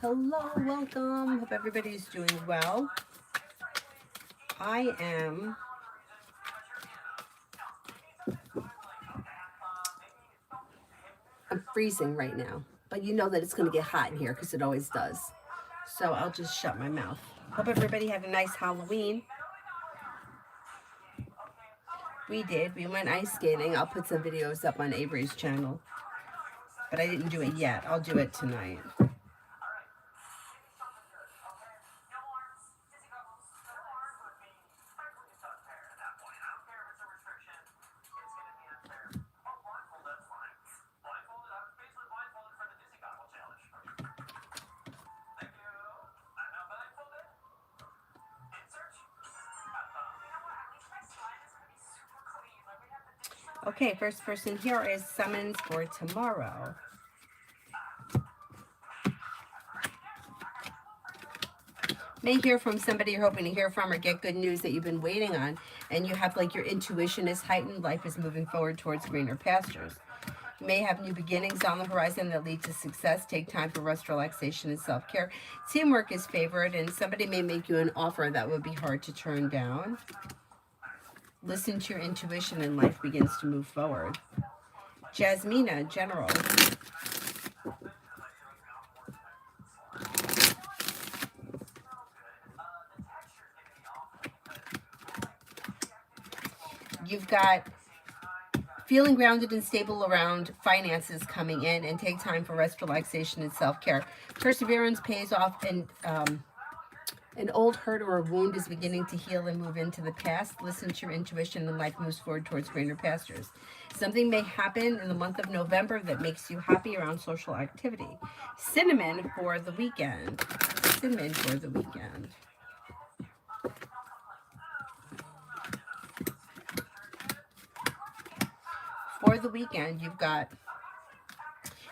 Hello, welcome. Hope everybody's doing well. I am I'm freezing right now, but you know that it's going to get hot in here because it always does. So I'll just shut my mouth. Hope everybody had a nice Halloween. We did. We went ice skating. I'll put some videos up on Avery's channel, but I didn't do it yet. I'll do it tonight. Okay, first person here is summons for tomorrow. May hear from somebody you're hoping to hear from or get good news that you've been waiting on, and you have like your intuition is heightened, life is moving forward towards greener pastures. You may have new beginnings on the horizon that lead to success. Take time for rest, relaxation, and self-care. Teamwork is favored, and somebody may make you an offer that would be hard to turn down. Listen to your intuition and life begins to move forward. Jasmina, General. You've got feeling grounded and stable around finances coming in, and take time for rest, relaxation, and self-care. Perseverance pays off, and an old hurt or a wound is beginning to heal and move into the past. Listen to your intuition and life moves forward towards greener pastures. Something may happen in the month of November that makes you happy around social activity. Cinnamon for the weekend. Cinnamon for the weekend. For the weekend, you've got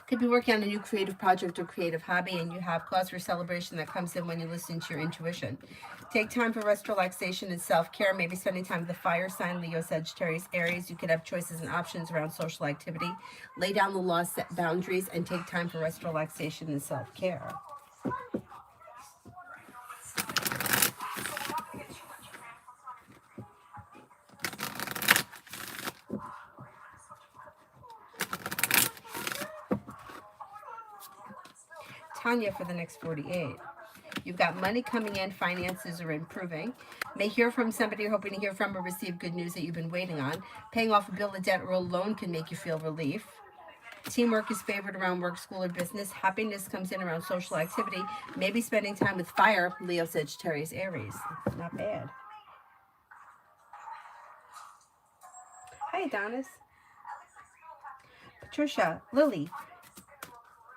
could be working on a new creative project or creative hobby, and you have cause for celebration that comes in when you listen to your intuition. Take time for rest, relaxation, and self-care. Maybe spending time with the fire sign, Leo, Sagittarius, Aries. You could have choices and options around social activity. Lay down the law, set boundaries, and take time for rest, relaxation, and self-care. Tanya for the next 48. You've got money coming in, finances are improving. May hear from somebody you're hoping to hear from or receive good news that you've been waiting on. Paying off a bill, a debt, or a loan can make you feel relief. Teamwork is favored around work, school, or business. Happiness comes in around social activity. Maybe spending time with fire, Leo, Sagittarius, Aries. Not bad. Hi, Adonis. Patricia, Lily.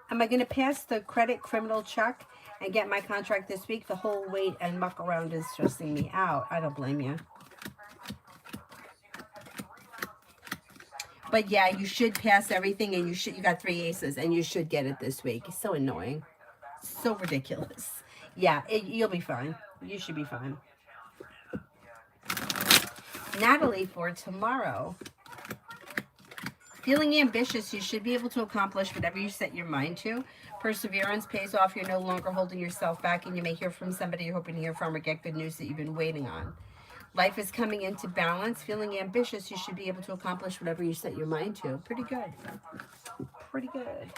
Am I going to pass the credit criminal check and get my contract this week? The whole wait and muck around is stressing me out. I don't blame you. But yeah, you should pass everything, and you got 3 aces, and you should get it this week. It's so annoying. So ridiculous. Yeah, you'll be fine. You should be fine. Natalie for tomorrow. Feeling ambitious, you should be able to accomplish whatever you set your mind to. Perseverance pays off. You're no longer holding yourself back, and you may hear from somebody you're hoping to hear from or get good news that you've been waiting on. Life is coming into balance. Feeling ambitious, you should be able to accomplish whatever you set your mind to. Pretty good. Pretty good.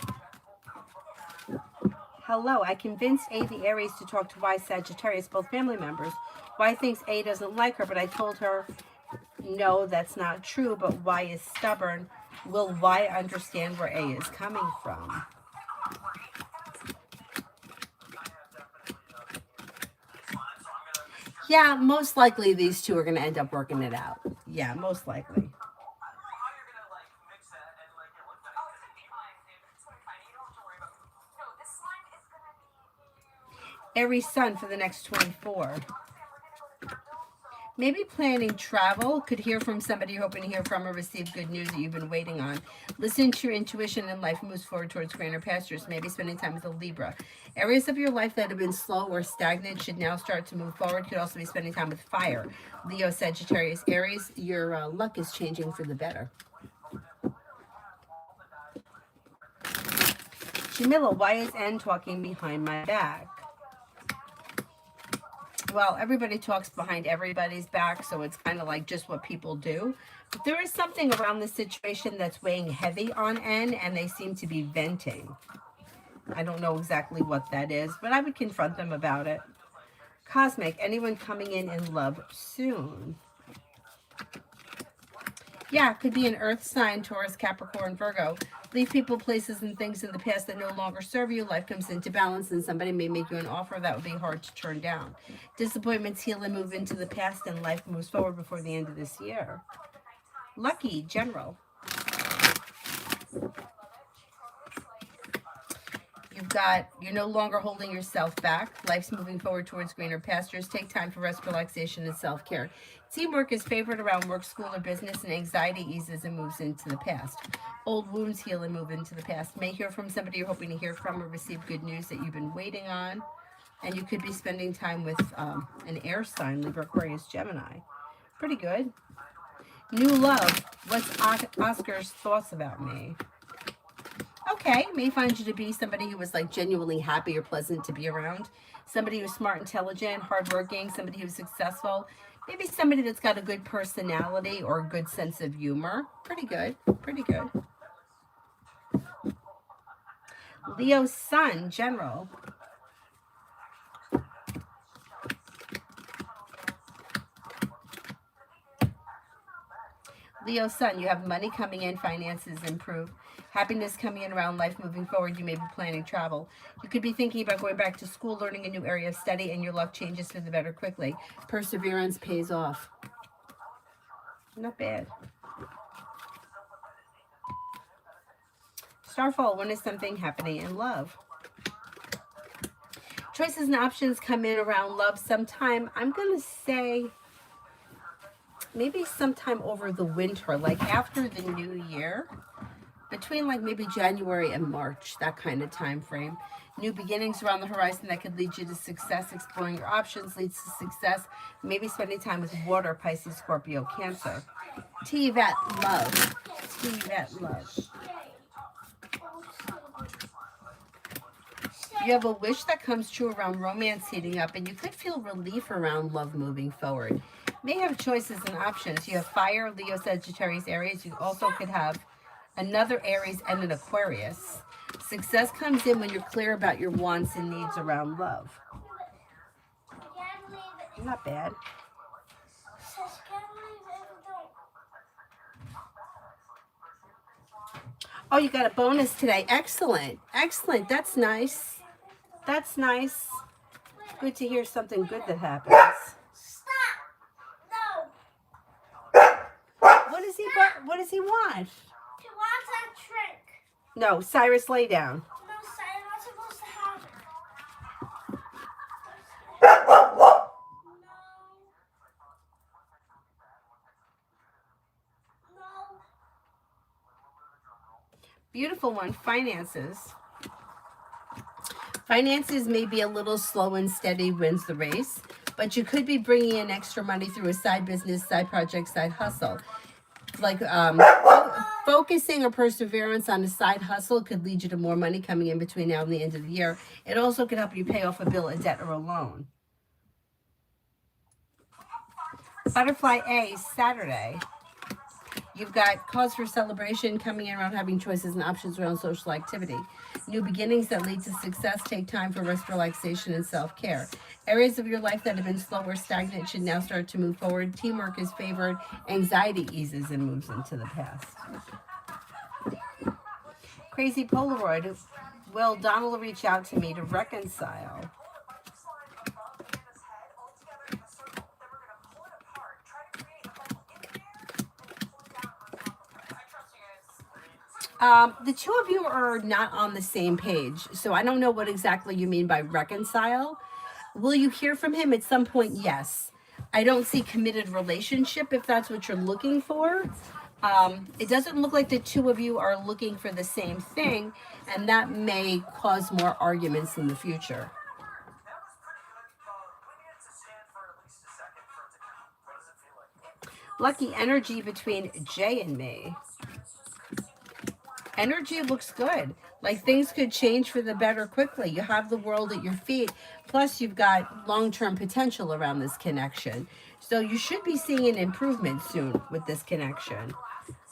Hello, I convinced A, the Aries, to talk to Y, Sagittarius, both family members. Y thinks A doesn't like her, but I told her, no, that's not true, but Y is stubborn. Will Y understand where A is coming from? Yeah, most likely these two are going to end up working it out. Yeah, most likely. Aries Sun for the next 24. Maybe planning travel. Could hear from somebody you're hoping to hear from or receive good news that you've been waiting on. Listen to your intuition and life moves forward towards greener pastures. Maybe spending time with a Libra. Areas of your life that have been slow or stagnant should now start to move forward. Could also be spending time with fire. Leo, Sagittarius, Aries. Your luck is changing for the better. Jamila, why is N talking behind my back? Well, everybody talks behind everybody's back, so it's kind of like just what people do. But there is something around the situation that's weighing heavy on N, and they seem to be venting. I don't know exactly what that is, but I would confront them about it. Cosmic, anyone coming in love soon? Yeah, it could be an earth sign, Taurus, Capricorn, Virgo. Leave people, places, and things in the past that no longer serve you. Life comes into balance, and somebody may make you an offer that would be hard to turn down. Disappointments heal and move into the past, and life moves forward before the end of this year. Lucky, General. You've got, you're no longer holding yourself back. Life's moving forward towards greener pastures. Take time for rest, relaxation, and self-care. Teamwork is favored around work, school, or business, and anxiety eases and moves into the past. Old wounds heal and move into the past. May hear from somebody you're hoping to hear from or receive good news that you've been waiting on. And you could be spending time with an air sign, Libra, Aquarius, Gemini. Pretty good. New love. What's Oscar's thoughts about me? Okay, may find you to be somebody who was like genuinely happy or pleasant to be around. Somebody who's smart, intelligent, hardworking, somebody who's successful. Maybe somebody that's got a good personality or a good sense of humor. Pretty good, pretty good. Leo Sun, General. Leo Sun, you have money coming in, finances improve. Happiness coming in around life moving forward. You may be planning travel. You could be thinking about going back to school, learning a new area of study, and your luck changes for the better quickly. Perseverance pays off. Not bad. Starfall, when is something happening in love? Choices and options come in around love sometime. I'm going to say maybe sometime over the winter, like after the new year. Between like maybe January and March, that kind of time frame. New beginnings around the horizon that could lead you to success. Exploring your options leads to success. Maybe spending time with water, Pisces, Scorpio, Cancer. T-Vet love. T-Vet love. You have a wish that comes true around romance heating up, and you could feel relief around love moving forward. May have choices and options. You have fire, Leo, Sagittarius, Aries. You also could have another Aries and an Aquarius. Success comes in when you're clear about your wants and needs around love. Not bad. Oh, you got a bonus today. Excellent. Excellent. That's nice. That's nice. Good to hear something good that happens. Stop! No. What does he want? He wants that trick. No, Cyrus, lay down. No, I'm not supposed to have it. No. No. Beautiful one. Finances. Finances may be a little slow and steady wins the race, but you could be bringing in extra money through a side business, side project, side hustle. Like focusing or perseverance on a side hustle could lead you to more money coming in between now and the end of the year. It also could help you pay off a bill, a debt, or a loan. Butterfly A, Saturday. You've got cause for celebration coming in around having choices and options around social activity. New beginnings that lead to success. Take time for rest, relaxation, and self-care. Areas of your life that have been slow or stagnant should now start to move forward. Teamwork is favored. Anxiety eases and moves into the past. Crazy Polaroid. Will Donald reach out to me to reconcile? The two of you are not on the same page, so I don't know what exactly you mean by reconcile. Will you hear from him at some point? Yes. I don't see committed relationship if that's what you're looking for. It doesn't look like the two of you are looking for the same thing, and that may cause more arguments in the future. Lucky energy between Jay and me. Energy looks good. Like things could change for the better quickly. You have the world at your feet. Plus, you've got long-term potential around this connection. So you should be seeing an improvement soon with this connection.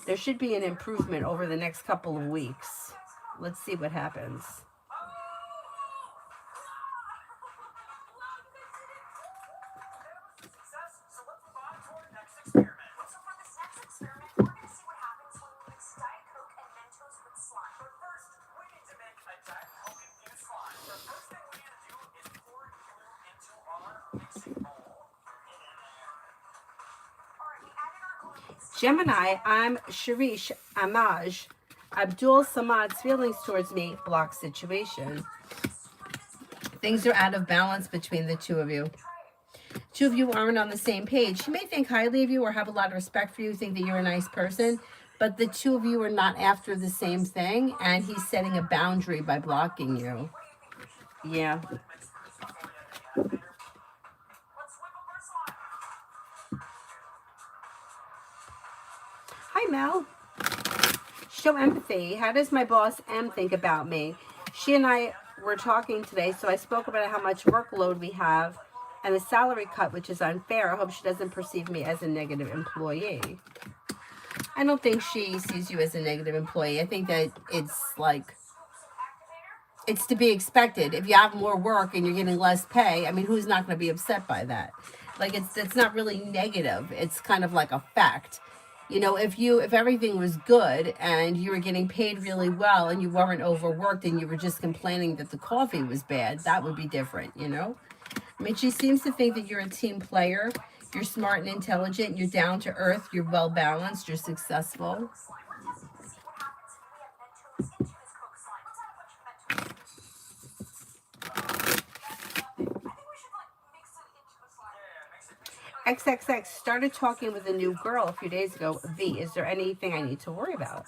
There should be an improvement over the next couple of weeks. Let's see what happens. Gemini, I'm Sharish Amaj. Abdul Samad's feelings towards me, block situation. Things are out of balance between the two of you. Two of you aren't on the same page. He may think highly of you or have a lot of respect for you, think that you're a nice person, but the two of you are not after the same thing, and he's setting a boundary by blocking you. Yeah. Hi, Mel. Show empathy. How does my boss M think about me? She and I were talking today, so I spoke about how much workload we have and the salary cut, which is unfair. I hope she doesn't perceive me as a negative employee. I don't think she sees you as a negative employee. I think that it's like, it's to be expected. If you have more work and you're getting less pay, I mean, who's not going to be upset by that? Like, it's not really negative. It's kind of like a fact. You know, if everything was good and you were getting paid really well and you weren't overworked and you were just complaining that the coffee was bad, that would be different, you know? I mean, she seems to think that you're a team player. You're smart and intelligent. You're down to earth. You're well balanced. You're successful. XXX started talking with a new girl a few days ago. V, is there anything I need to worry about?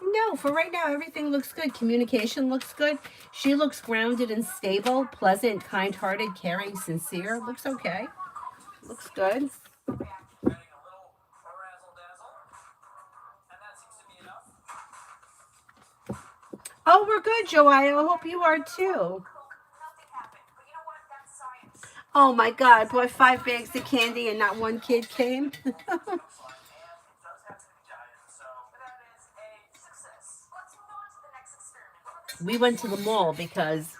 No, for right now, everything looks good. Communication looks good. She looks grounded and stable, pleasant, kind-hearted, caring, sincere. Looks okay. Looks good. Oh, we're good, Joia. I hope you are too. Oh my God, bought 5 bags of candy and not one kid came. We went to the mall because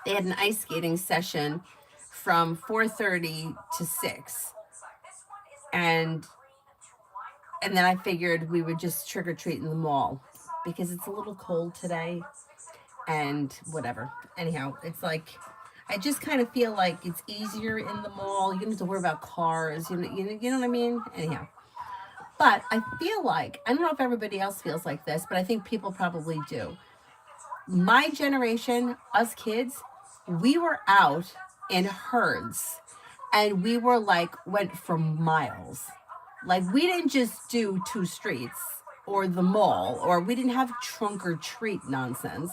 they had an ice skating session from 4:30 to 6. And then I figured we would just trick or treat in the mall because it's a little cold today and whatever. Anyhow, it's like, I just kind of feel like it's easier in the mall. You don't have to worry about cars. You know what I mean? Anyhow. But I feel like, I don't know if everybody else feels like this, but I think people probably do. My generation, us kids, we were out in herds and we were like, went for miles. Like, we didn't just do 2 streets or the mall, or we didn't have trunk or treat nonsense.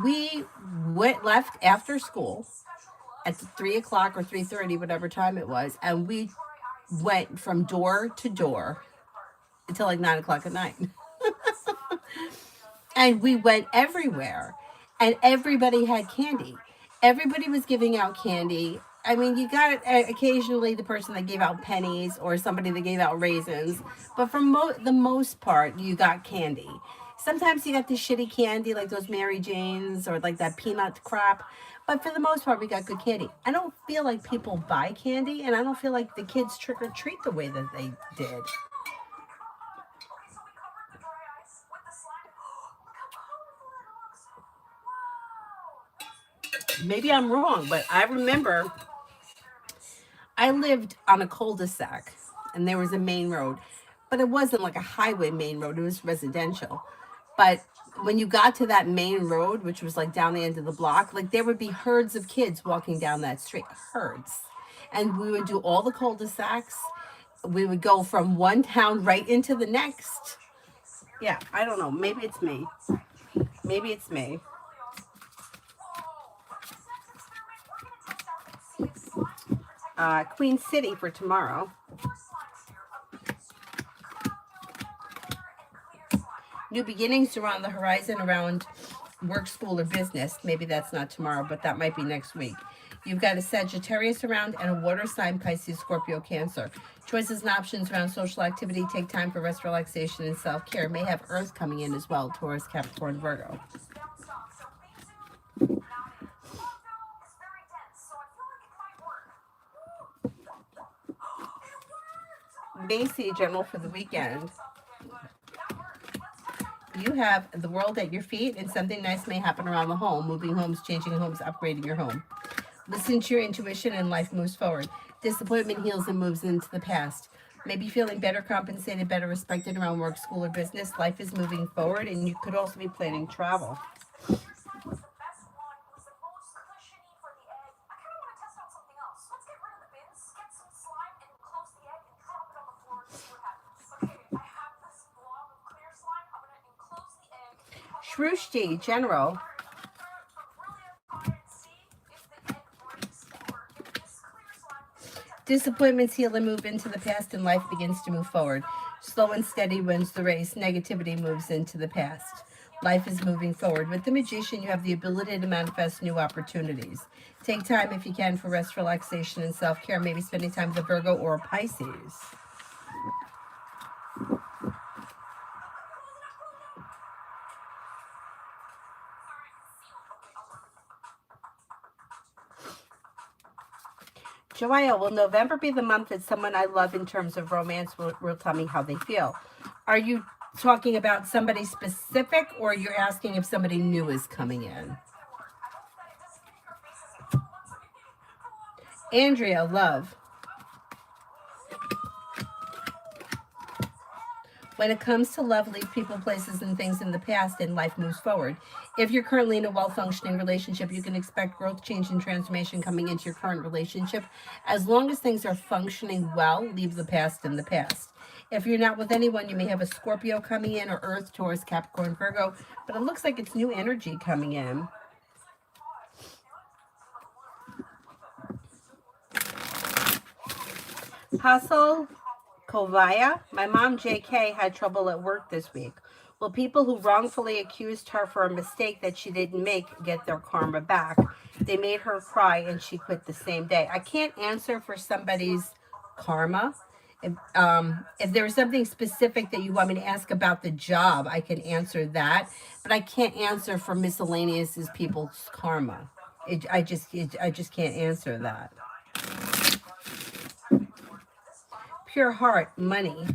We left after school at 3 o'clock or 3:30, whatever time it was, and we went from door to door until like 9 o'clock at night. And we went everywhere, and everybody had candy. Everybody was giving out candy. I mean, you got occasionally the person that gave out pennies or somebody that gave out raisins, but for the most part, you got candy. Sometimes you got the shitty candy like those Mary Janes or like that peanut crap, but for the most part, we got good candy. I don't feel like people buy candy, and I don't feel like the kids trick or treat the way that they did. Maybe I'm wrong, but I remember I lived on a cul-de-sac and there was a main road, but it wasn't like a highway main road, it was residential. But when you got to that main road, which was like down the end of the block, like there would be herds of kids walking down that street, herds. And we would do all the cul-de-sacs. We would go from one town right into the next. Yeah, I don't know. Maybe it's me. Maybe it's me. Queen City for tomorrow. New beginnings are on the horizon around work, school, or business. Maybe that's not tomorrow, but that might be next week. You've got a Sagittarius around and a water sign, Pisces, Scorpio, Cancer. Choices and options around social activity. Take time for rest, relaxation, and self-care. May have Earth coming in as well, Taurus, Capricorn, Virgo. Macy, general for the weekend. You have the world at your feet, and something nice may happen around the home. Moving homes, changing homes, upgrading your home. Listen to your intuition and life moves forward. Disappointment heals and moves into the past. Maybe feeling better compensated, better respected around work, school, or business. Life is moving forward, and you could also be planning travel. Shrushti, general. Disappointments heal and move into the past, and life begins to move forward. Slow and steady wins the race. Negativity moves into the past. Life is moving forward. With the Magician, you have the ability to manifest new opportunities. Take time if you can for rest, relaxation, and self-care. Maybe spending time with a Virgo or a Pisces. Joelle, will November be the month that someone I love in terms of romance will tell me how they feel? Are you talking about somebody specific, or you're asking if somebody new is coming in? Andrea, love. When it comes to love, leave people, places, and things in the past, and life moves forward. If you're currently in a well-functioning relationship, you can expect growth, change, and transformation coming into your current relationship. As long as things are functioning well, leave the past in the past. If you're not with anyone, you may have a Scorpio coming in, or Earth, Taurus, Capricorn, Virgo, but it looks like it's new energy coming in. Hustle. Kovaya, my mom JK had trouble at work this week. Will people who wrongfully accused her for a mistake that she didn't make get their karma back? They made her cry and she quit the same day. I can't answer for somebody's karma. If there's something specific that you want me to ask about the job, I can answer that. But I can't answer for miscellaneous people's karma. I just can't answer that. Pure heart, money.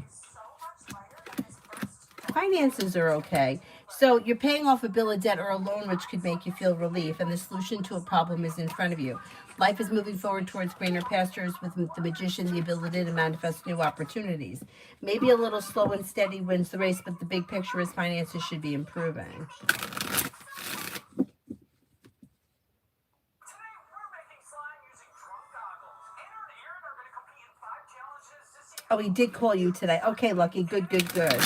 Finances are okay. So you're paying off a bill of debt or a loan, which could make you feel relief, and the solution to a problem is in front of you. Life is moving forward towards greener pastures with the Magician, the ability to manifest new opportunities. Maybe a little slow and steady wins the race, but the big picture is finances should be improving. Oh, he did call you today. Okay, Lucky. Good, good, good.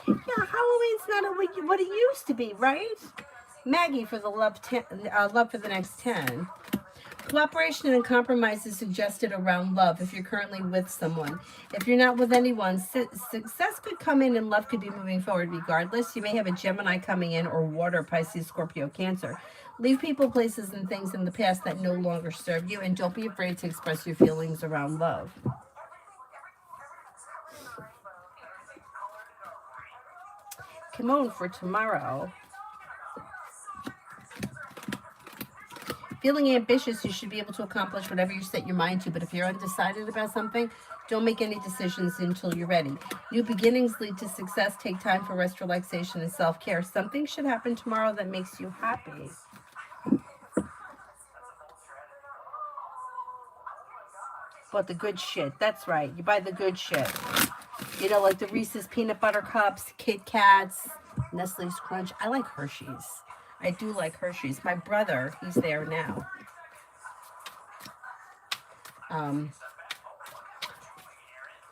Yeah, Halloween's not what it used to be, right? Maggie for the love for the next 10. Cooperation and compromise is suggested around love if you're currently with someone. If you're not with anyone, success could come in and love could be moving forward regardless. You may have a Gemini coming in, or water, Pisces, Scorpio, Cancer. Leave people, places, and things in the past that no longer serve you, and don't be afraid to express your feelings around love. Kimon for tomorrow. Feeling ambitious, you should be able to accomplish whatever you set your mind to. But if you're undecided about something, don't make any decisions until you're ready. New beginnings lead to success. Take time for rest, relaxation, and self-care. Something should happen tomorrow that makes you happy. But the good shit. That's right. You buy the good shit. You know, like the Reese's Peanut Butter Cups, Kit Kats, Nestle's Crunch. I like Hershey's. I do like Hershey's. My brother, he's there now.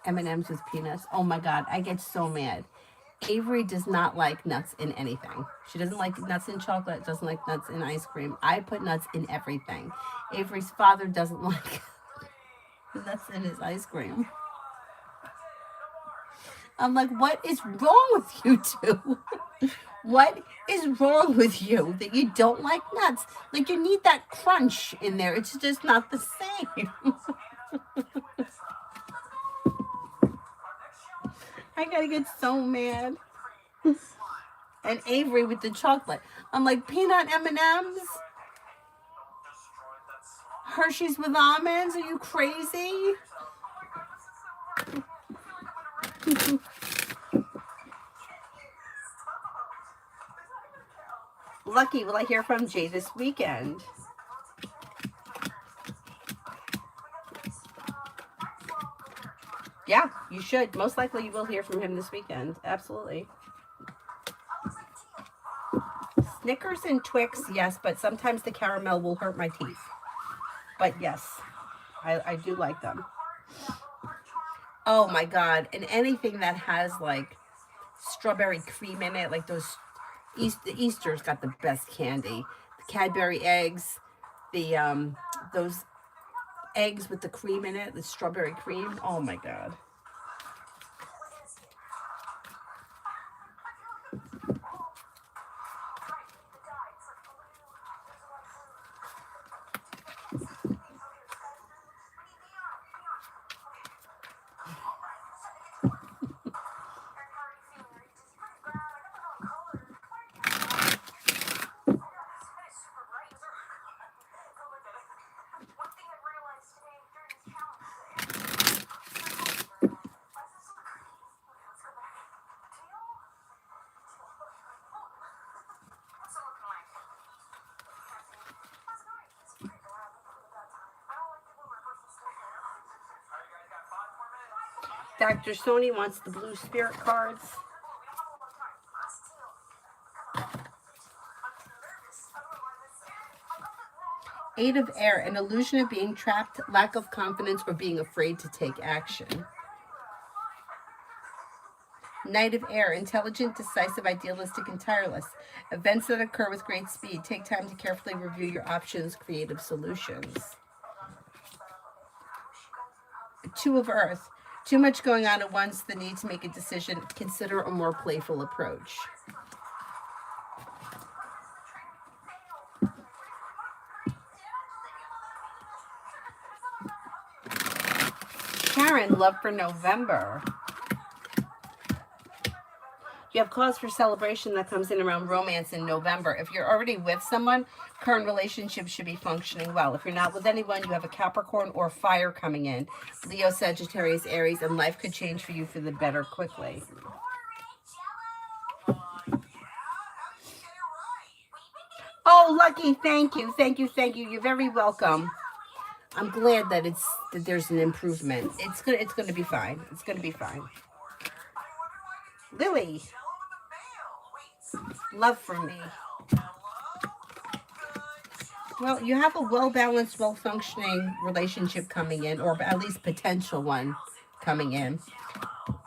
M&M's with peanuts. Oh my God, I get so mad. Avery does not like nuts in anything. She doesn't like nuts in chocolate, doesn't like nuts in ice cream. I put nuts in everything. Avery's father doesn't like nuts in his ice cream. I'm like, what is wrong with you two? What is wrong with you that you don't like nuts? Like, you need that crunch in there. It's just not the same. I gotta get so mad. And Avery with the chocolate. I'm like, peanut M&Ms? Hershey's with almonds? Are you crazy? Lucky, will I hear from Jay this weekend? Yeah, you should. Most likely you will hear from him this weekend. Absolutely. Snickers and Twix, yes, but sometimes the caramel will hurt my teeth. But yes, I do like them. Oh my God. And anything that has like strawberry cream in it, like those Easter's got the best candy. The Cadbury eggs, the those eggs with the cream in it, the strawberry cream. Oh my God. Dr. Sony wants the blue spirit cards. Eight of Air, an illusion of being trapped, lack of confidence, or being afraid to take action. Knight of Air, intelligent, decisive, idealistic, and tireless. Events that occur with great speed. Take time to carefully review your options, creative solutions. Two of Earth, too much going on at once, the need to make a decision. Consider a more playful approach. Karen, love for November. You have cause for celebration that comes in around romance in November. If you're already with someone, current relationships should be functioning well. If you're not with anyone, you have a Capricorn or fire coming in. Leo, Sagittarius, Aries, and life could change for you for the better quickly. Oh, Lucky, thank you, thank you, thank you. You're very welcome. I'm glad that there's an improvement. It's gonna be fine. It's gonna be fine. Lily, love for me. Well, you have a well-balanced, well-functioning relationship coming in, or at least potential one coming in.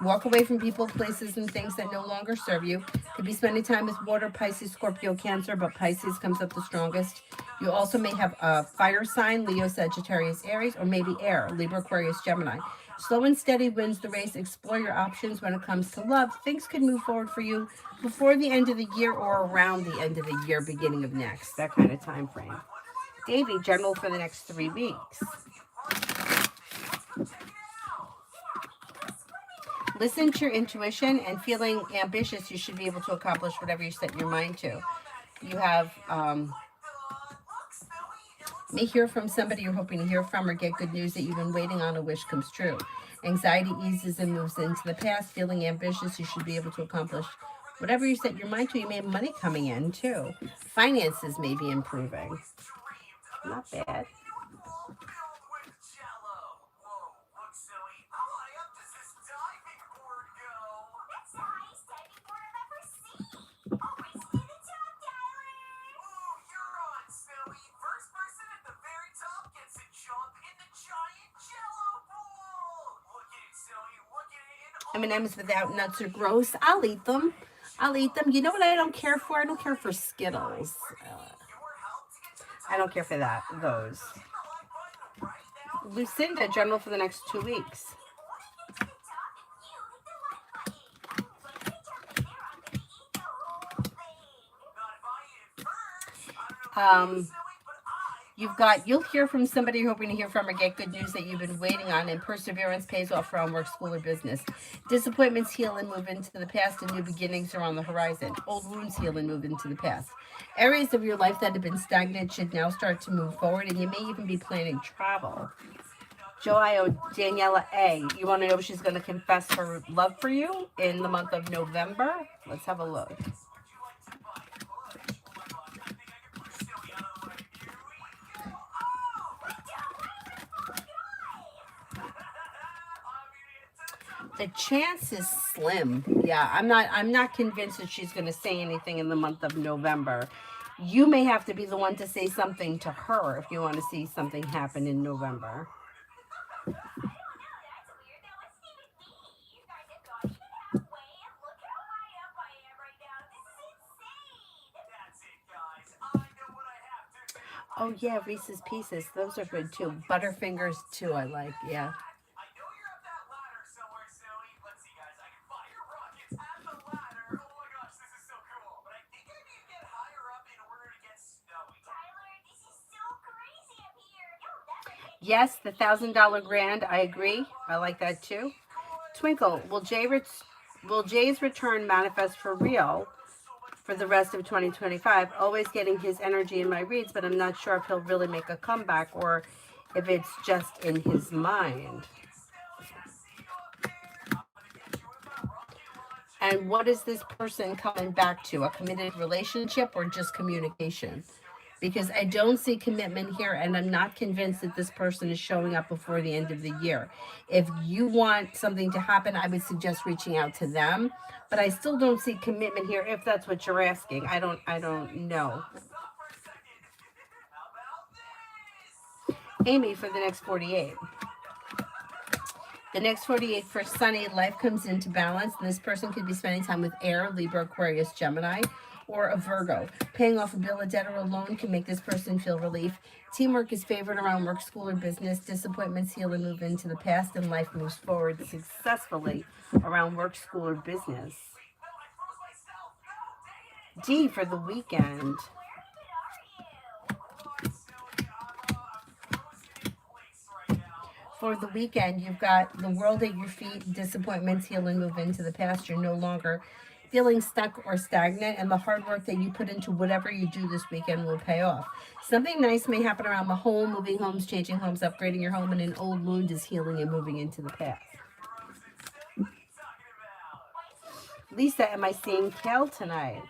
Walk away from people, places, and things that no longer serve you. Could be spending time with water, Pisces, Scorpio, Cancer, but Pisces comes up the strongest. You also may have a fire sign, Leo, Sagittarius, Aries, or maybe air, Libra, Aquarius, Gemini. Slow and steady wins the race. Explore your options when it comes to love. Things could move forward for you before the end of the year or around the end of the year, beginning of next, that kind of time frame. Davy, general for the next 3 weeks. Listen to your intuition, and feeling ambitious, you should be able to accomplish whatever you set your mind to. You have may hear from somebody you're hoping to hear from, or get good news that you've been waiting on. A wish comes true. Anxiety eases and moves into the past. Feeling ambitious, you should be able to accomplish whatever you set your mind to. You may have money coming in too. Finances may be improving. Not bad. M&M's without nuts are gross. I'll eat them. I'll eat them. You know what I don't care for? I don't care for Skittles. I don't care for those. Lucinda, general for the next 2 weeks. You'll hear from somebody you're hoping to hear from or get good news that you've been waiting on, and perseverance pays off around work, school, or business. Disappointments heal and move into the past, and new beginnings are on the horizon. Old wounds heal and move into the past. Areas of your life that have been stagnant should now start to move forward, and you may even be planning travel. Joio, Daniela A. You want to know if she's going to confess her love for you in the month of November? Let's have a look. The chance is slim. Yeah, I'm not convinced that she's going to say anything in the month of November. You may have to be the one to say something to her if you want to see something happen in November. Oh yeah, Reese's Pieces. Those are good too. Butterfingers too, I like. Yeah. Yes, the $1,000 grand. I agree. I like that too. Twinkle, will Jay's return manifest for real for the rest of 2025? Always getting his energy in my reads, but I'm not sure if he'll really make a comeback or if it's just in his mind. And what is this person coming back to? A committed relationship or just communication? Because I don't see commitment here, and I'm not convinced that this person is showing up before the end of the year. If you want something to happen, I would suggest reaching out to them, but I still don't see commitment here if that's what you're asking. I don't know. Amy for the next 48. The next 48 for Sunny, life comes into balance, and this person could be spending time with Air, Libra, Aquarius, Gemini, or a Virgo. Paying off a bill, a debt, or a loan can make this person feel relief. Teamwork is favored around work, school, or business. Disappointments heal and move into the past, and life moves forward successfully around work, school, or business. D for the weekend. For the weekend, you've got the world at your feet. Disappointments heal and move into the past. You're no longer feeling stuck or stagnant, and the hard work that you put into whatever you do this weekend will pay off. Something nice may happen around the home, moving homes, changing homes, upgrading your home, and an old wound is healing and moving into the past. Lisa, am I seeing Kel tonight?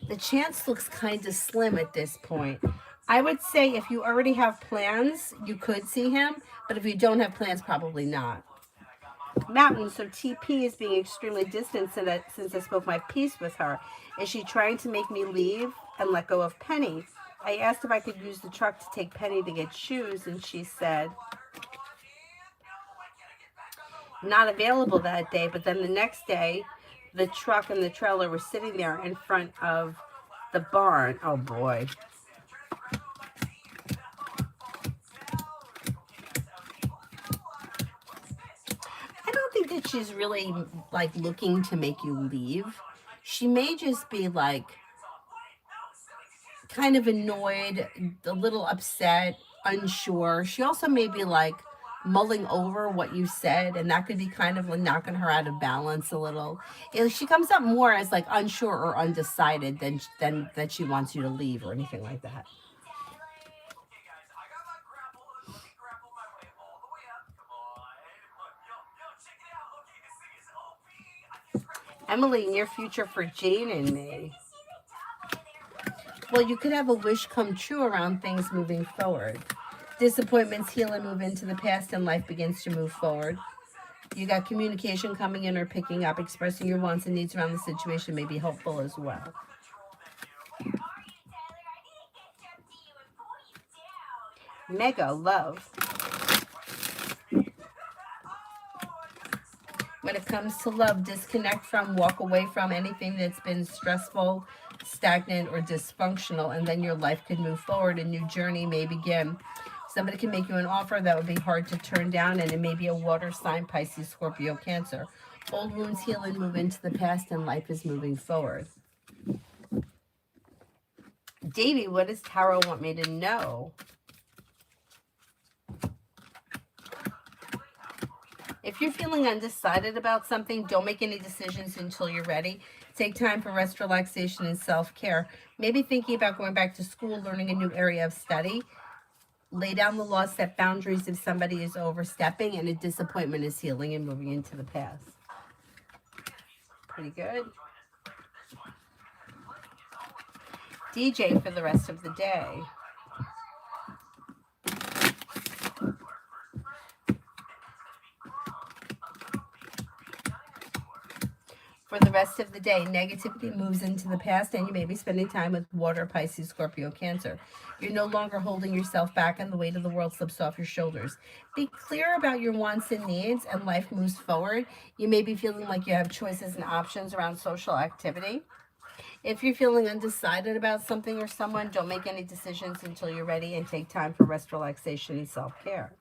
The chance looks kind of slim at this point. I would say if you already have plans, you could see him, but if you don't have plans, probably not. Mountain, so TP is being extremely distant since I spoke my piece with her. Is she trying to make me leave and let go of Penny? I asked if I could use the truck to take Penny to get shoes, and she said not available that day, but then the next day, the truck and the trailer were sitting there in front of the barn. Oh boy. I don't think that she's really like looking to make you leave. She may just be like kind of annoyed, a little upset, unsure. She also may be like mulling over what you said, and that could be kind of like knocking her out of balance a little. She comes up more as like unsure or undecided than that she wants you to leave or anything like that. Emily, near future for Jane and me. Well, you could have a wish come true around things moving forward. Disappointments heal and move into the past, and life begins to move forward. You got communication coming in or picking up. Expressing your wants and needs around the situation may be helpful as well. Mega love. When it comes to love, disconnect from, walk away from anything that's been stressful, stagnant, or dysfunctional, and then your life can move forward. A new journey may begin. Somebody can make you an offer that would be hard to turn down, and it may be a water sign, Pisces, Scorpio, Cancer. Old wounds heal and move into the past, and life is moving forward. Davey, what does Tarot want me to know? If you're feeling undecided about something, don't make any decisions until you're ready. Take time for rest, relaxation, and self-care. Maybe thinking about going back to school, learning a new area of study. Lay down the law, set boundaries if somebody is overstepping, and a disappointment is healing and moving into the past. Pretty good. DJ for the rest of the day. For the rest of the day, negativity moves into the past, and you may be spending time with water, Pisces, Scorpio, Cancer. You're no longer holding yourself back, and the weight of the world slips off your shoulders. Be clear about your wants and needs, and life moves forward. You may be feeling like you have choices and options around social activity. If you're feeling undecided about something or someone, don't make any decisions until you're ready, and take time for rest, relaxation, and self-care.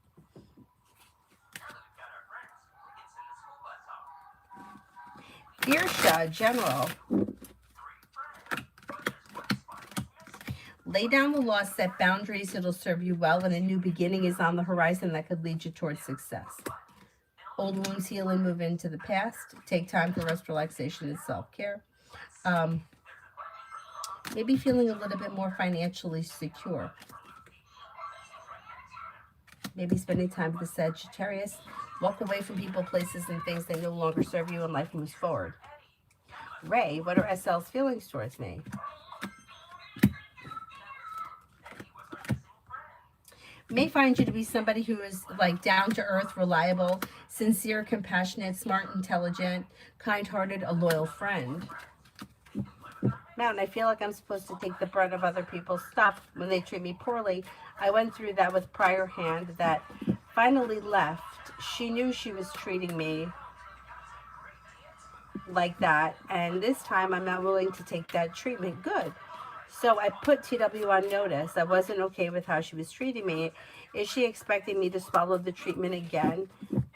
Dirsha, General. Lay down the law, set boundaries, it'll serve you well, and a new beginning is on the horizon that could lead you towards success. Old wounds heal and move into the past. Take time for rest, relaxation, and self-care. Maybe feeling a little bit more financially secure. Maybe spending time with the Sagittarius. Walk away from people, places, and things that no longer serve you, and life moves forward. Ray, what are SL's feelings towards me? May find you to be somebody who is like down to earth, reliable, sincere, compassionate, smart, intelligent, kind-hearted, a loyal friend. Mountain, I feel like I'm supposed to take the brunt of other people's stuff when they treat me poorly. I went through that with prior hand that finally left. She knew she was treating me like that, and this time I'm not willing to take that treatment. Good. So I put TW on notice. I wasn't okay with how she was treating me. Is she expecting me to swallow the treatment again?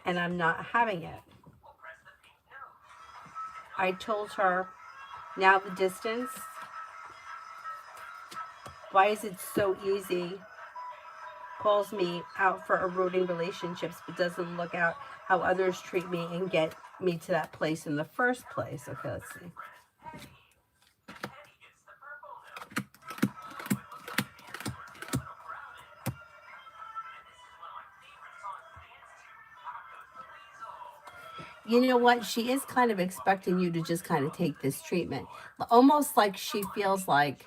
And I'm not having it. I told her, now the distance. Why is it so easy? Calls me out for eroding relationships, but doesn't look out how others treat me and get me to that place in the first place. Okay, let's see. You know what? She is kind of expecting you to just kind of take this treatment. Almost like she feels like,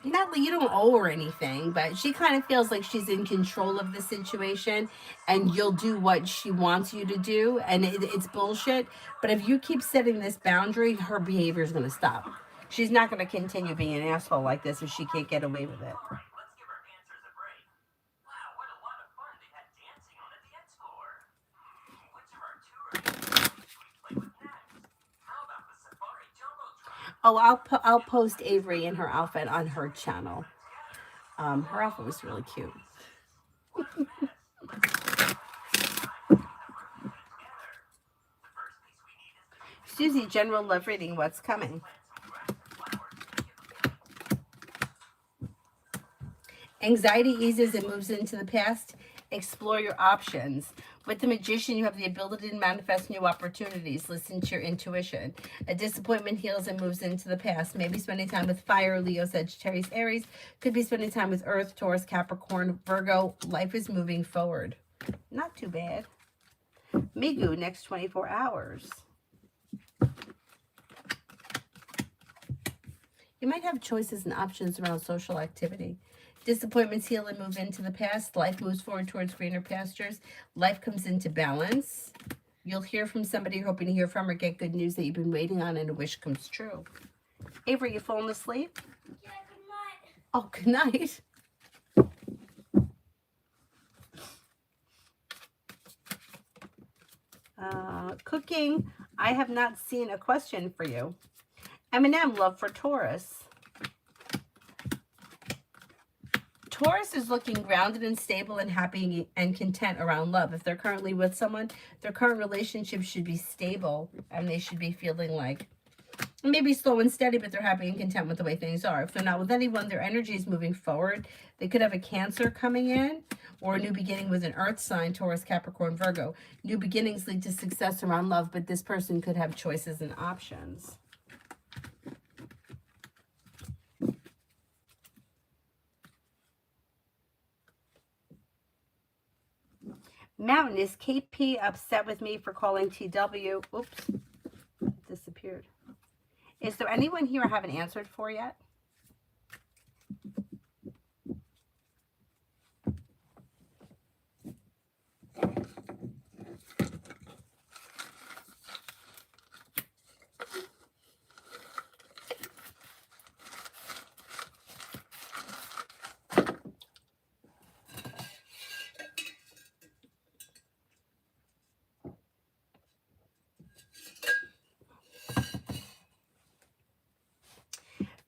not that you don't owe her anything, but she kind of feels like she's in control of the situation and you'll do what she wants you to do. And it's bullshit. But if you keep setting this boundary, her behavior is going to stop. She's not going to continue being an asshole like this if she can't get away with it. Oh, I'll post Avery in her outfit on her channel. Her outfit was really cute. Susie, general love reading. What's coming? Anxiety eases and moves into the past. Explore your options. With the Magician, you have the ability to manifest new opportunities. Listen to your intuition. A disappointment heals and moves into the past. Maybe spending time with Fire, Leo, Sagittarius, Aries. Could be spending time with Earth, Taurus, Capricorn, Virgo. Life is moving forward. Not too bad. Migu, next 24 hours. You might have choices and options around social activity. Disappointments heal and move into the past. Life moves forward towards greener pastures. Life comes into balance. You'll hear from somebody you're hoping to hear from or get good news that you've been waiting on and a wish comes true. Avery, you falling asleep? Yeah, good night. Oh, good night. Cooking. I have not seen a question for you. Eminem, love for Taurus. Taurus is looking grounded and stable and happy and content around love. If they're currently with someone, their current relationship should be stable and they should be feeling like maybe slow and steady, but they're happy and content with the way things are. If they're not with anyone, their energy is moving forward. They could have a Cancer coming in or a new beginning with an earth sign, Taurus, Capricorn, Virgo. New beginnings lead to success around love, but this person could have choices and options. Mountain, is KP upset with me for calling TW? Oops, it disappeared. Is there anyone here I haven't answered for yet?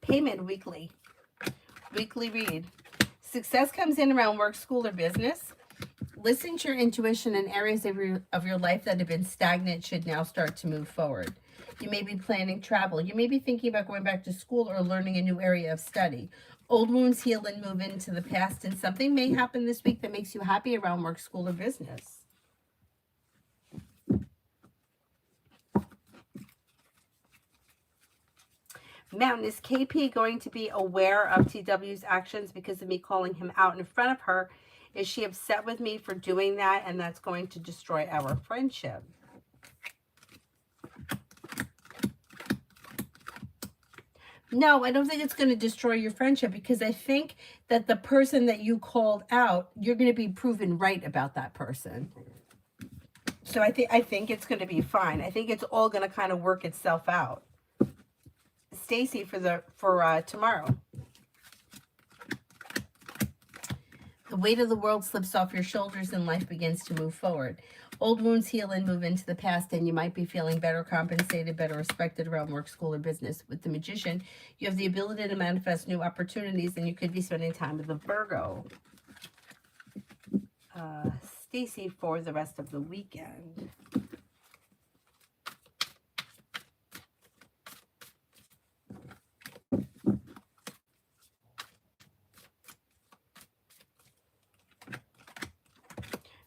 Payment weekly. Weekly read. Success comes in around work, school, or business. Listen to your intuition in areas of your life that have been stagnant should now start to move forward. You may be planning travel. You may be thinking about going back to school or learning a new area of study. Old wounds heal and move into the past, and something may happen this week that makes you happy around work, school, or business. Mountain, is KP going to be aware of TW's actions because of me calling him out in front of her? Is she upset with me for doing that, and that's going to destroy our friendship? No, I don't think it's going to destroy your friendship, because I think that the person that you called out, you're going to be proven right about that person. So I think it's going to be fine. I think it's all going to kind of work itself out. Stacy for tomorrow. The weight of the world slips off your shoulders and life begins to move forward. Old wounds heal and move into the past, and you might be feeling better compensated, better respected around work, school, or business. With the Magician, you have the ability to manifest new opportunities, and you could be spending time with a Virgo. Stacy for the rest of the weekend.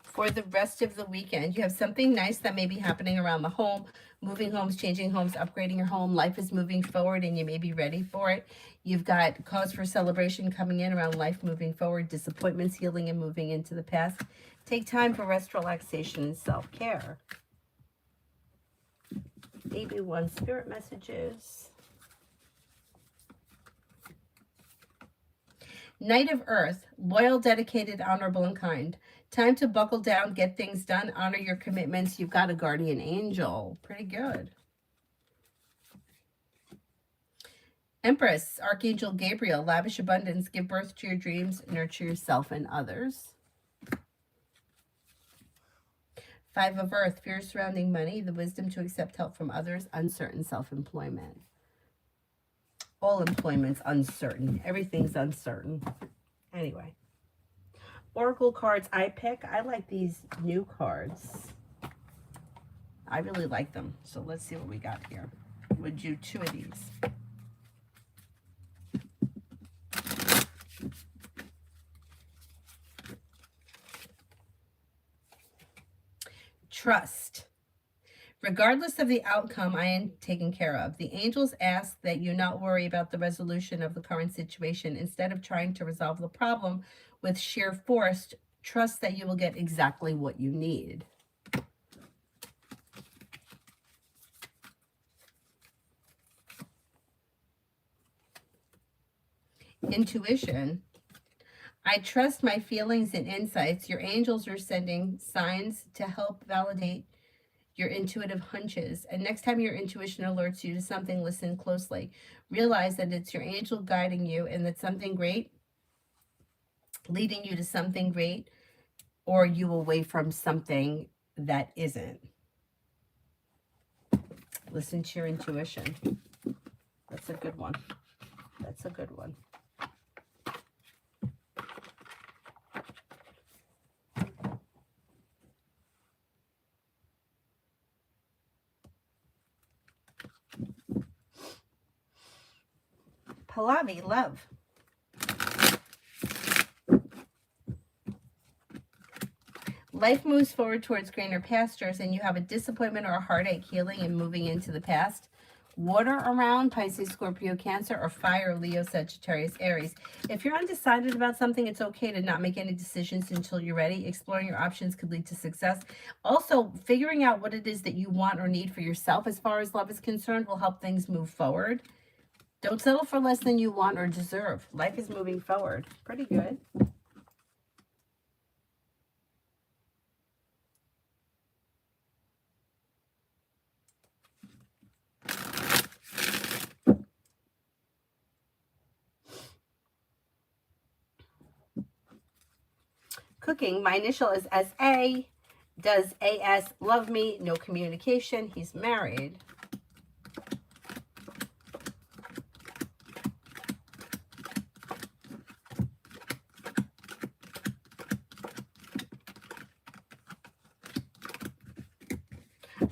For the rest of the weekend, you have something nice that may be happening around the home, moving homes, changing homes, upgrading your home. Life is moving forward and you may be ready for it. You've got cause for celebration coming in around life moving forward, disappointments healing and moving into the past. Take time for rest, relaxation, and self-care. Maybe one spirit messages. Knight of Earth, loyal, dedicated, honorable, and kind. Time to buckle down, get things done, honor your commitments. You've got a guardian angel. Pretty good. Empress, Archangel Gabriel, lavish abundance, give birth to your dreams, nurture yourself and others. Five of Earth, fear surrounding money, the wisdom to accept help from others, uncertain self-employment. All employment's uncertain. Everything's uncertain. Anyway. Oracle cards I pick. I like these new cards. I really like them. So let's see what we got here. We'll do two of these. Trust. Regardless of the outcome, I am taken care of. The angels ask that you not worry about the resolution of the current situation. Instead of trying to resolve the problem with sheer force, trust that you will get exactly what you need. Intuition. I trust my feelings and insights. Your angels are sending signs to help validate your intuitive hunches. And next time your intuition alerts you to something, listen closely. Realize that it's your angel guiding you and that something great, leading you to something great, or you away from something that isn't. Listen to your intuition. That's a good one. That's a good one. Pallavi, love. Life moves forward towards greener pastures, and you have a disappointment or a heartache healing and moving into the past. Water around, Pisces, Scorpio, Cancer, or fire, Leo, Sagittarius, Aries. If you're undecided about something, it's okay to not make any decisions until you're ready. Exploring your options could lead to success. Also, figuring out what it is that you want or need for yourself as far as love is concerned will help things move forward. Don't settle for less than you want or deserve. Life is moving forward. Pretty good. Cooking, my initial is SA. Does AS love me? No communication. He's married.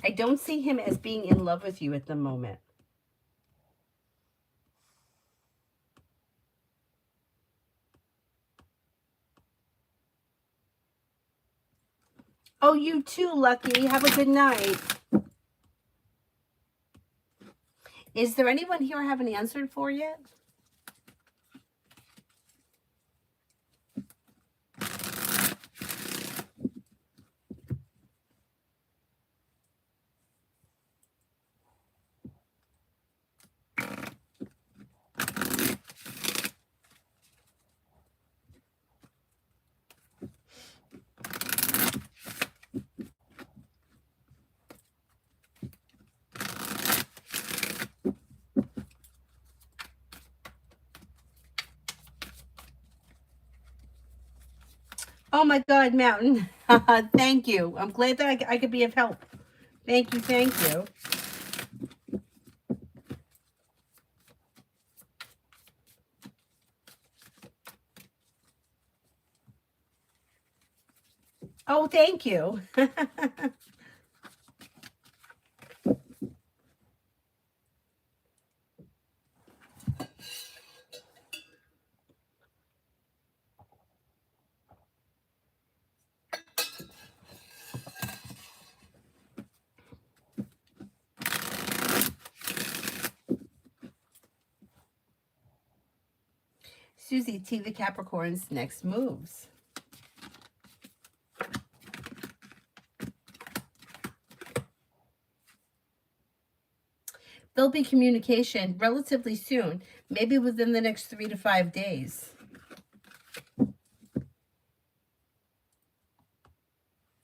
I don't see him as being in love with you at the moment. Oh, you too, Lucky. Have a good night. Is there anyone here I haven't answered for yet? Oh my God, Mountain. Thank you. I'm glad that I could be of help. Thank you. Thank you. Oh, thank you. Susie T, the Capricorn's next moves. There'll be communication relatively soon, maybe within the next 3 to 5 days.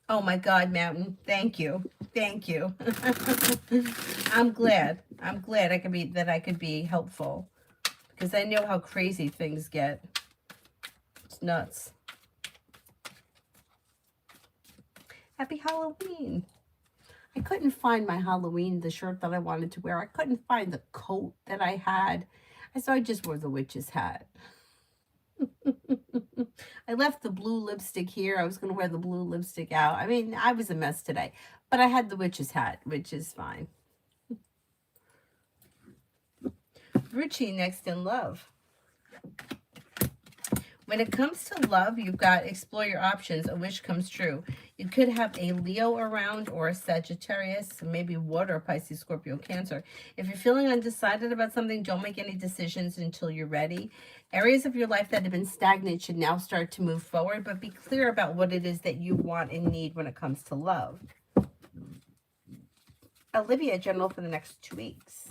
Oh my God, Mountain. Thank you. Thank you. I'm glad. I'm glad I could be helpful, because I know how crazy things get. It's nuts. Happy Halloween. I couldn't find my Halloween, the shirt that I wanted to wear. I couldn't find the coat that I had. So I just wore the witch's hat. I left the blue lipstick here. I was going to wear the blue lipstick out. I mean, I was a mess today. But I had the witch's hat, which is fine. Ruchi, next in love. When it comes to love, you've got explore your options. A wish comes true. You could have a Leo around or a Sagittarius, maybe water, Pisces, Scorpio, Cancer. If you're feeling undecided about something, don't make any decisions until you're ready. Areas of your life that have been stagnant should now start to move forward, but be clear about what it is that you want and need when it comes to love. Olivia, general for the next 2 weeks.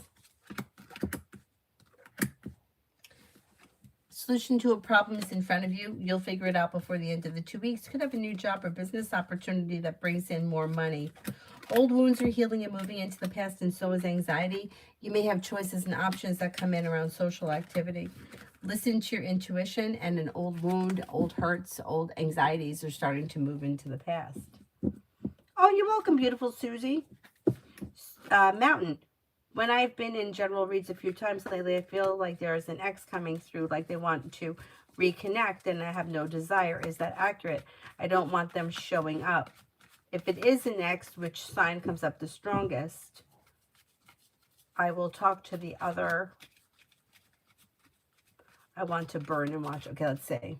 Solution to a problem is in front of you. You'll figure it out before the end of the 2 weeks. Could have a new job or business opportunity that brings in more money. Old wounds are healing and moving into the past, and so is anxiety. You may have choices and options that come in around social activity. Listen to your intuition, and an old wound, old hurts, old anxieties are starting to move into the past. Oh, you're welcome, beautiful Susie. Mountain. When I've been in general reads a few times lately, I feel like there's an X coming through, like they want to reconnect, and I have no desire. Is that accurate? I don't want them showing up. If it is an X, which sign comes up the strongest, I will talk to the other. I want to burn and watch. Okay, let's see.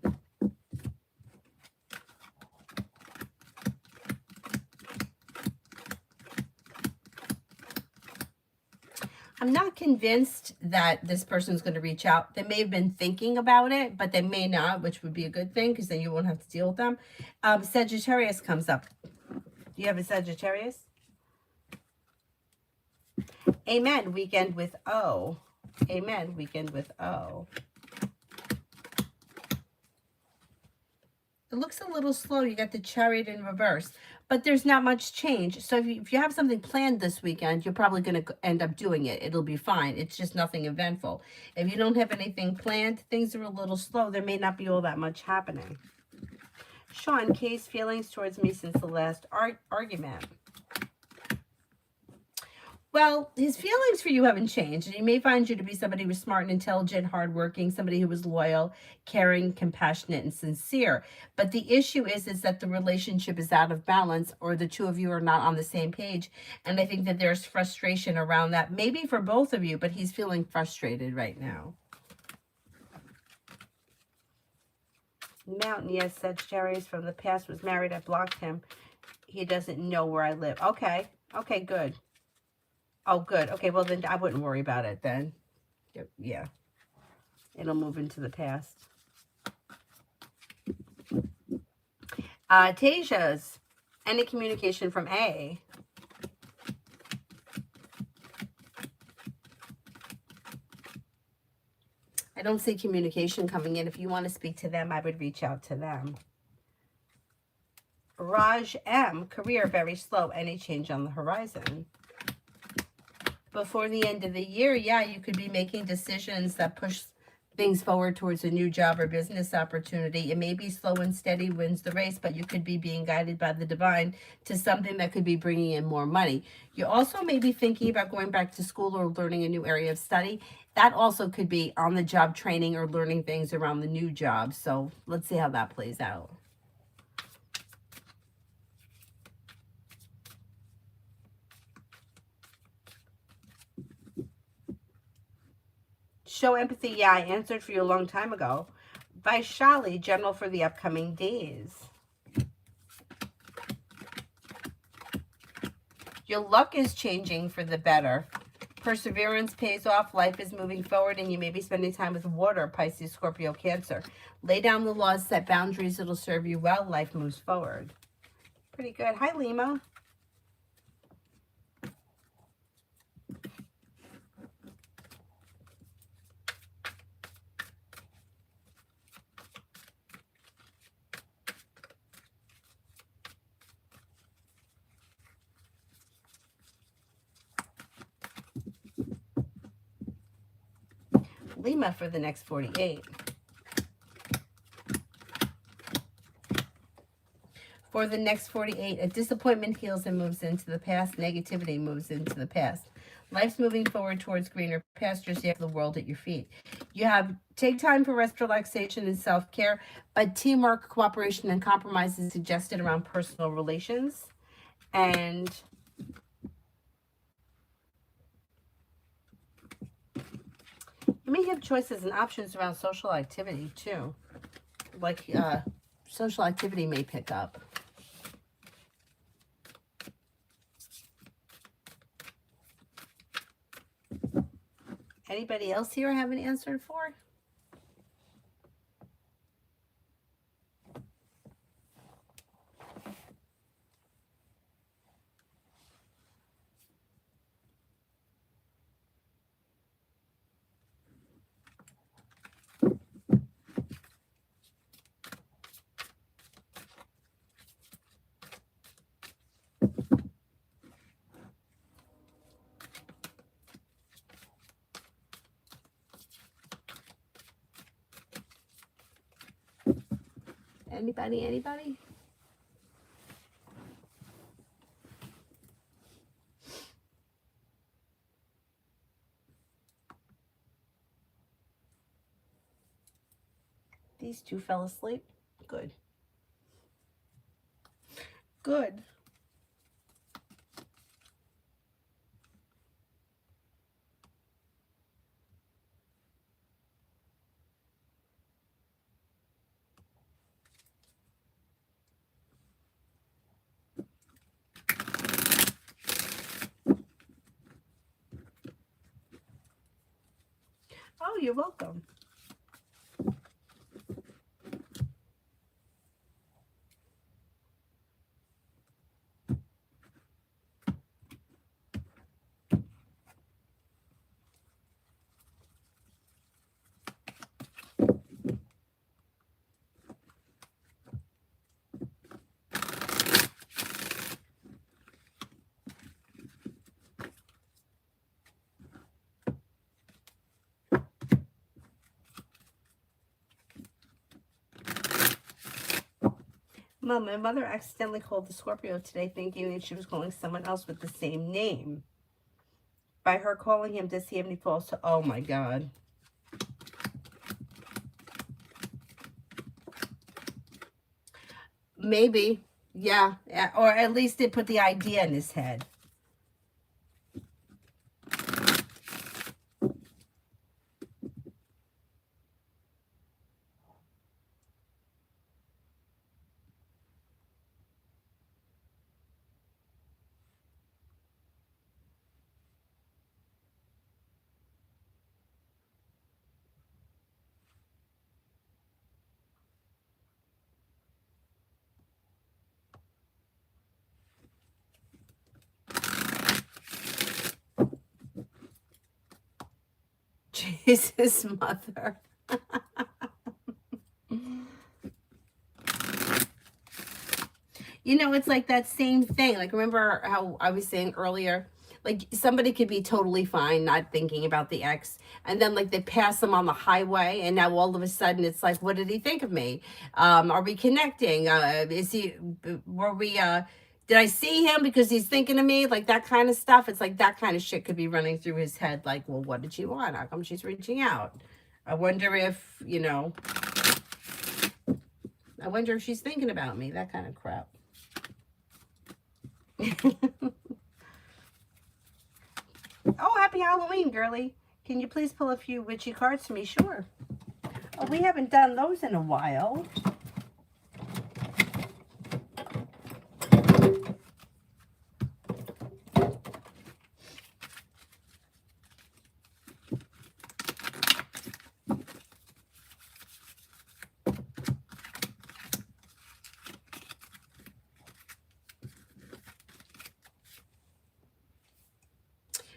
I'm not convinced that this person's going to reach out. They may have been thinking about it, but they may not, which would be a good thing because then you won't have to deal with them. Sagittarius comes up. Do you have a Sagittarius? Amen. Weekend with O. Amen. Weekend with O. It looks a little slow. You got the Chariot in reverse, but there's not much change. So if you have something planned this weekend, you're probably going to end up doing it. It'll be fine. It's just nothing eventful. If you don't have anything planned, things are a little slow. There may not be all that much happening. Sean, Kay's feelings towards me since the last argument. Well, his feelings for you haven't changed, and he may find you to be somebody who was smart and intelligent, hardworking, somebody who was loyal, caring, compassionate, and sincere. But the issue is that the relationship is out of balance, or the two of you are not on the same page. And I think that there's frustration around that, maybe for both of you, but he's feeling frustrated right now. Mountain, yes, Sagittarius from the past was married. I blocked him. He doesn't know where I live. Okay, good. Oh, good. Okay, well, then I wouldn't worry about it then. Yeah. It'll move into the past. Tasia's. Any communication from A. I don't see communication coming in. If you want to speak to them, I would reach out to them. Raj M. Career very slow. Any change on the horizon? Before the end of the year, yeah, you could be making decisions that push things forward towards a new job or business opportunity. It may be slow and steady wins the race, but you could be being guided by the divine to something that could be bringing in more money. You also may be thinking about going back to school or learning a new area of study. That also could be on the job training or learning things around the new job. So let's see how that plays out. Show empathy. Yeah, I answered for you a long time ago. Vaishali, general for the upcoming days. Your luck is changing for the better. Perseverance pays off. Life is moving forward, and you may be spending time with water, Pisces, Scorpio, Cancer. Lay down the laws, set boundaries. It'll serve you well. Life moves forward. Pretty good. Hi, Lima. Lima for the next 48. For the next 48, a disappointment heals and moves into the past. Negativity moves into the past. Life's moving forward towards greener pastures. You have the world at your feet. You have take time for rest, relaxation, and self-care, but teamwork, cooperation, and compromise is suggested around personal relations. And you may have choices and options around social activity too. Like social activity may pick up. Anybody else here I haven't answered for? Anybody? These two fell asleep. Good. Good. Oh, you're welcome. Mom, my mother accidentally called the Scorpio today thinking that she was calling someone else with the same name. By her calling him, does he have any faults? Oh my God. Maybe. Yeah. Or at least it put the idea in his head. Jesus, mother. You know, it's like that same thing. Like, remember how I was saying earlier? Like, somebody could be totally fine, not thinking about the ex, and then, like, they pass them on the highway, and now all of a sudden it's like, what did he think of me? Are we connecting? Did I see him because he's thinking of me? Like, that kind of stuff. It's like that kind of shit could be running through his head. Like, well, what did she want? How come she's reaching out? I wonder if, I wonder if she's thinking about me. That kind of crap. Oh, happy Halloween, girly. Can you please pull a few witchy cards for me? Sure. Oh, we haven't done those in a while.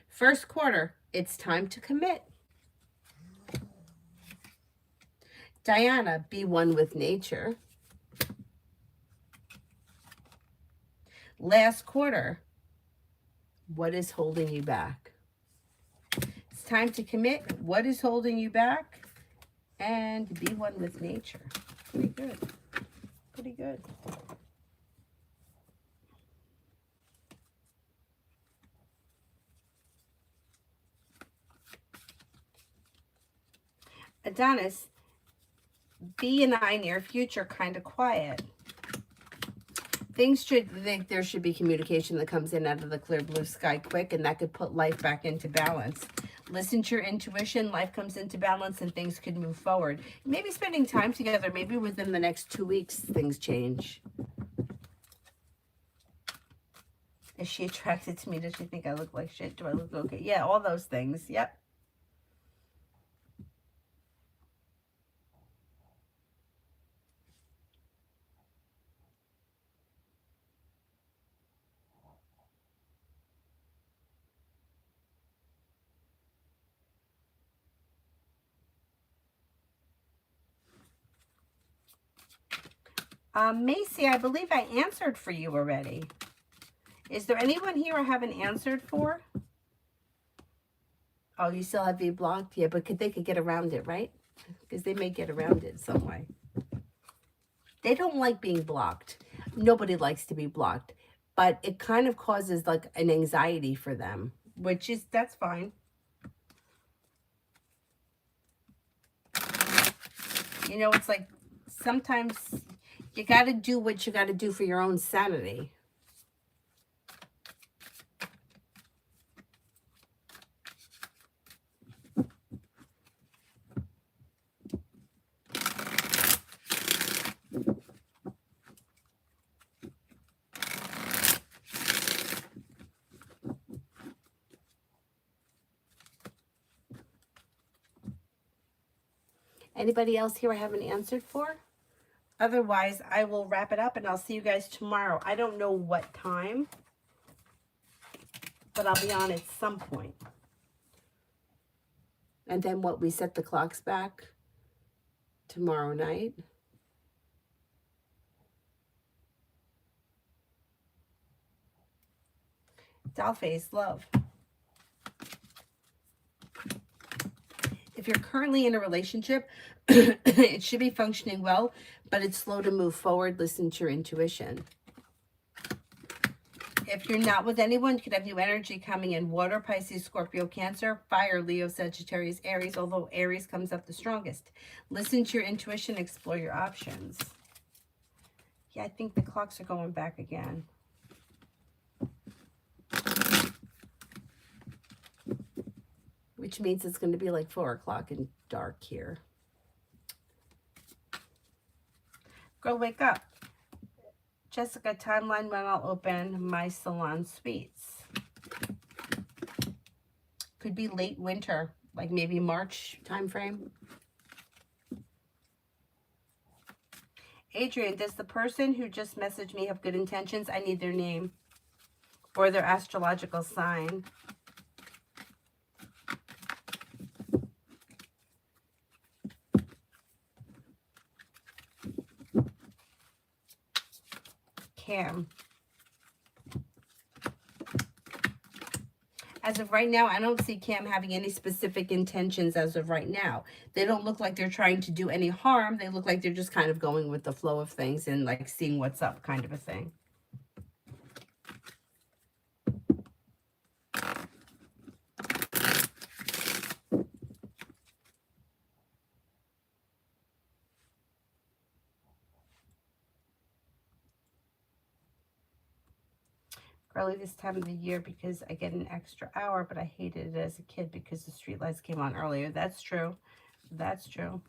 First quarter, it's time to commit. Diana, be one with nature. Last quarter, what is holding you back? It's time to commit. What is holding you back? And be one with nature. Pretty good. Pretty good. Adonis, be in the near future kind of quiet. There should be communication that comes in out of the clear blue sky quick, and that could put life back into balance. Listen to your intuition, life comes into balance, and things could move forward. Maybe spending time together, maybe within the next 2 weeks, things change. Is she attracted to me? Does she think I look like shit? Do I look okay? Yeah, all those things. Yep. Macy, I believe I answered for you already. Is there anyone here I haven't answered for? Oh, you still have V blocked? Yeah, but they could get around it, right? Because they may get around it some way. They don't like being blocked. Nobody likes to be blocked. But it kind of causes like an anxiety for them, that's fine. You know, it's like sometimes you got to do what you got to do for your own sanity. Anybody else here I haven't answered for? Otherwise, I will wrap it up and I'll see you guys tomorrow. I don't know what time, but I'll be on at some point. And then what, we set the clocks back tomorrow night. Dollface, love. If you're currently in a relationship, it should be functioning well, but it's slow to move forward. Listen to your intuition. If you're not with anyone, you could have new energy coming in. Water, Pisces, Scorpio, Cancer, Fire, Leo, Sagittarius, Aries, although Aries comes up the strongest. Listen to your intuition, explore your options. Yeah, I think the clocks are going back again. Which means it's going to be like 4 o'clock and dark here. Girl, wake up. Jessica, timeline when I'll open my salon suites. Could be late winter, like maybe March time frame. Adrian, does the person who just messaged me have good intentions? I need their name or their astrological sign. Cam. As of right now, I don't see Cam having any specific intentions as of right now. They don't look like they're trying to do any harm. They look like they're just kind of going with the flow of things and like seeing what's up kind of a thing. Early this time of the year because I get an extra hour, but I hated it as a kid because the streetlights came on earlier. That's true. That's true.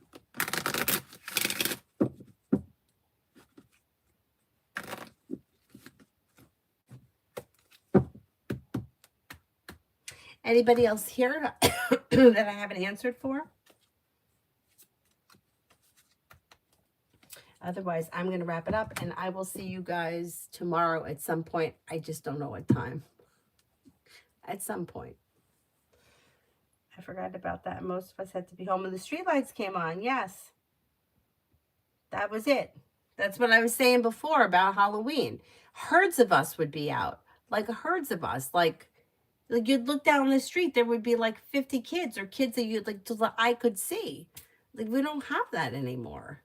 Anybody else here that I haven't answered for? Otherwise, I'm going to wrap it up, and I will see you guys tomorrow at some point. I just don't know what time. At some point. I forgot about that. Most of us had to be home when the streetlights came on. Yes. That was it. That's what I was saying before about Halloween. Herds of us would be out. Like herds of us. Like you'd look down the street, there would be like 50 kids or kids that you'd like to the eye could see. Like we don't have that anymore.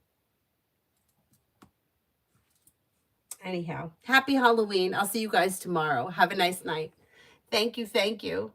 Anyhow, happy Halloween. I'll see you guys tomorrow. Have a nice night. Thank you. Thank you.